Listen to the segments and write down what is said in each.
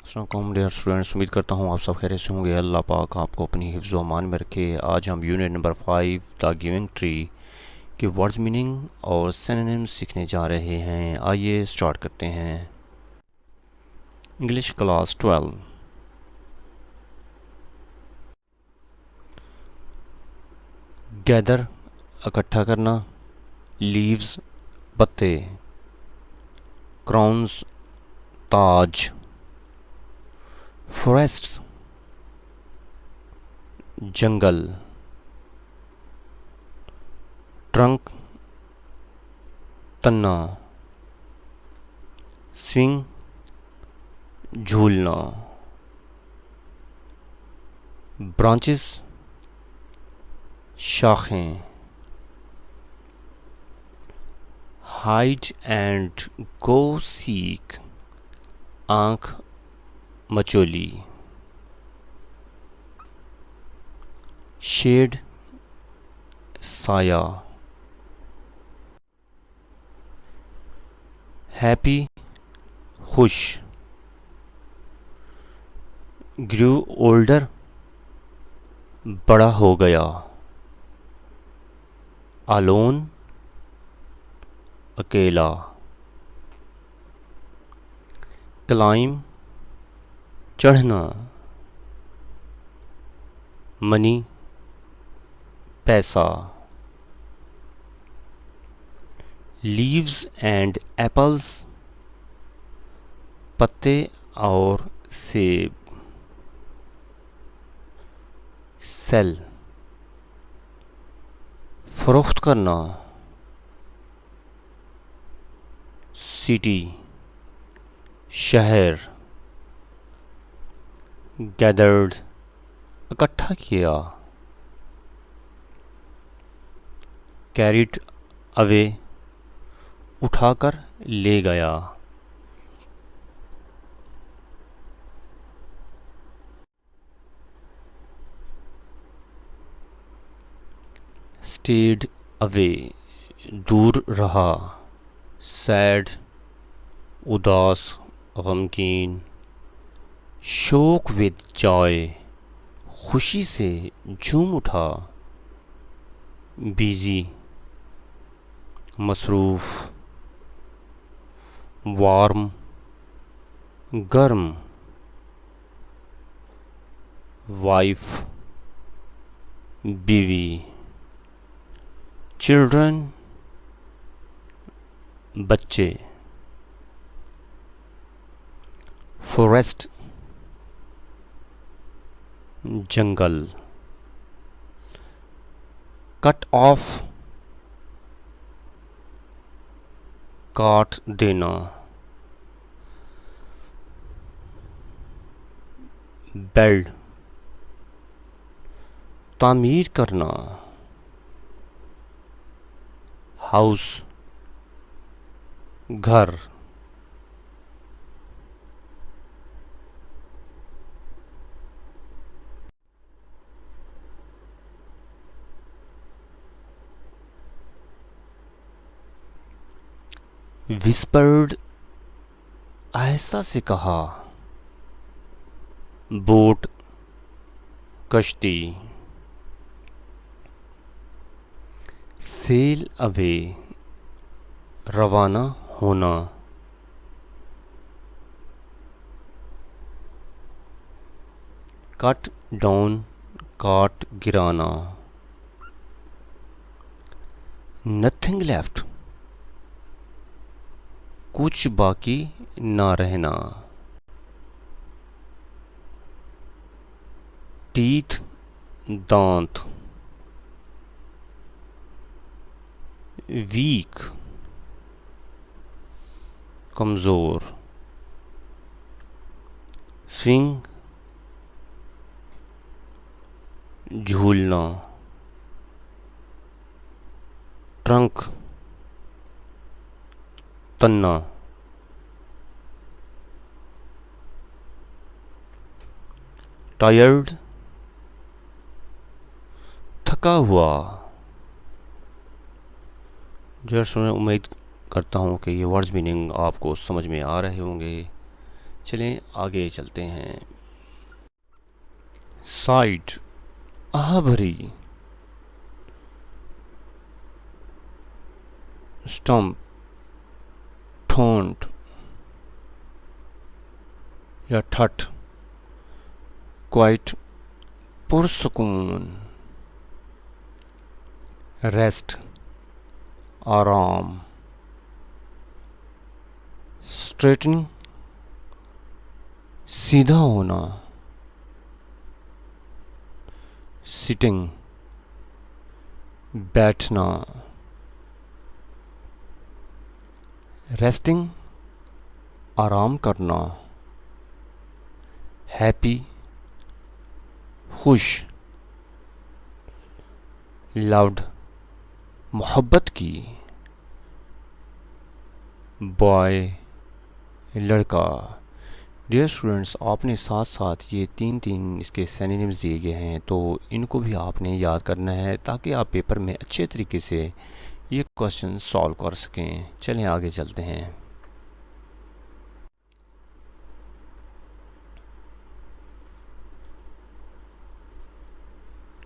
अस्सलाम dear students, उम्मीद करता हूँ आप सब खैरियत से होंगे। अल्लाह पाक आपको अपनी हिफ्ज़ व अमान में रखे। आज हम unit number 5 the giving tree के वर्ड्स मीनिंग और सिनोनिम्स सीखने जा रहे हैं। आइए स्टार्ट करते हैं। English class 12। गैदर इकट्ठा करना, लीव्स पत्ते, क्राउन्स ताज, फॉरेस्ट्स जंगल, ट्रंक तन्ना, स्विंग झूलना, ब्रांचेस शाखें, हाइड एंड गो सीक आँख मचोली, शेड साया, हैप्पी खुश, ग्रू ओल्डर बड़ा हो गया, अलोन अकेला, क्लाइम चढ़ना, मनी पैसा, लीव्स एंड एप्पल्स पत्ते और सेब, सेल फरोख्त करना, सिटी शहर, गैदर्ड इकट्ठा किया, कैरिड अवे उठाकर ले गया, स्टेड अवे दूर रहा, सैड उदास गमगीन, शोक विद जॉय खुशी से झूम उठा, बिजी मसरूफ़, वार्म गर्म, वाइफ बीवी, चिल्ड्रन बच्चे, फॉरेस्ट जंगल, कट ऑफ काट देना, बेल्ड तामीर करना, हाउस घर, विस्पर्ड आहिस्ता से कहा, बोट कश्ती, सेल अवे रवाना होना, कट डाउन काट गिराना, नथिंग लेफ्ट कुछ बाकी ना रहना, टीथ दांत, वीक कमज़ोर, स्विंग झूलना, ट्रंक तन्ना, टायर्ड थका हुआ। जस्ट मैं उम्मीद करता हूँ कि ये वर्ड्स मीनिंग आपको समझ में आ रहे होंगे। चलें आगे चलते हैं। साइड, आह भरी। स्टम्प, ठोंठ या ठठ। क्वाइट, पुरसकून। रेस्ट, आराम। स्ट्रेटनिंग, सीधा होना। सिटिंग, बैठना। रेस्टिंग, आराम करना। हैप्पी, खुश। लव्ड, मोहब्बत की। बॉय, लड़का। डियर स्टूडेंट्स, आपने साथ साथ ये तीन इसके सिनोनिम्स दिए गए हैं, तो इनको भी आपने याद करना है ताकि आप पेपर में अच्छे तरीके से ये क्वेश्चन सॉल्व कर सकें। चलें आगे चलते हैं।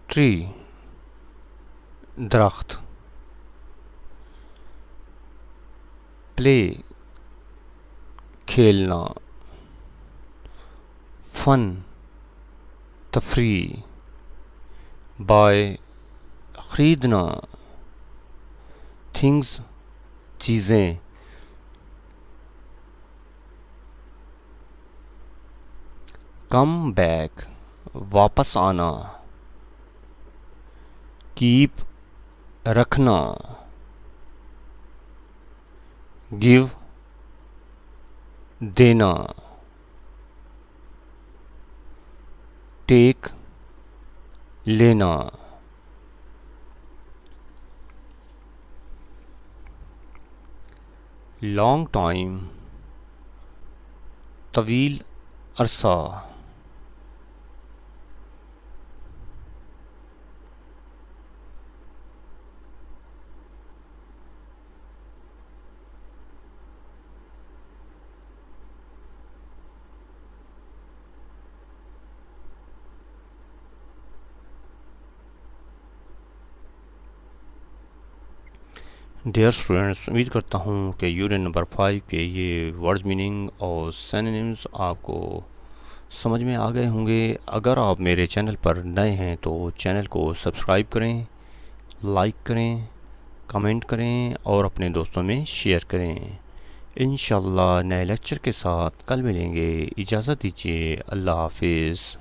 ट्री, दरख्त। प्ले, खेलना। फन, तफरी। बाय, ख़रीदना। थिंग्स, चीज़ें। कम बैक, वापस आना। कीप, रखना। गिव, देना। टेक, लेना। लॉन्ग टाइम, तवील अरसा। डियर स्टूडेंट्स, उम्मीद करता हूँ कि यूनिट नंबर 5 के ये वर्ड्स मीनिंग और सिनोनिम्स आपको समझ में आ गए होंगे। अगर आप मेरे चैनल पर नए हैं तो चैनल को सब्सक्राइब करें, लाइक करें, कमेंट करें और अपने दोस्तों में शेयर करें। इंशाल्लाह नए लेक्चर के साथ कल मिलेंगे। इजाज़त दीजिए। अल्लाह हाफिज़।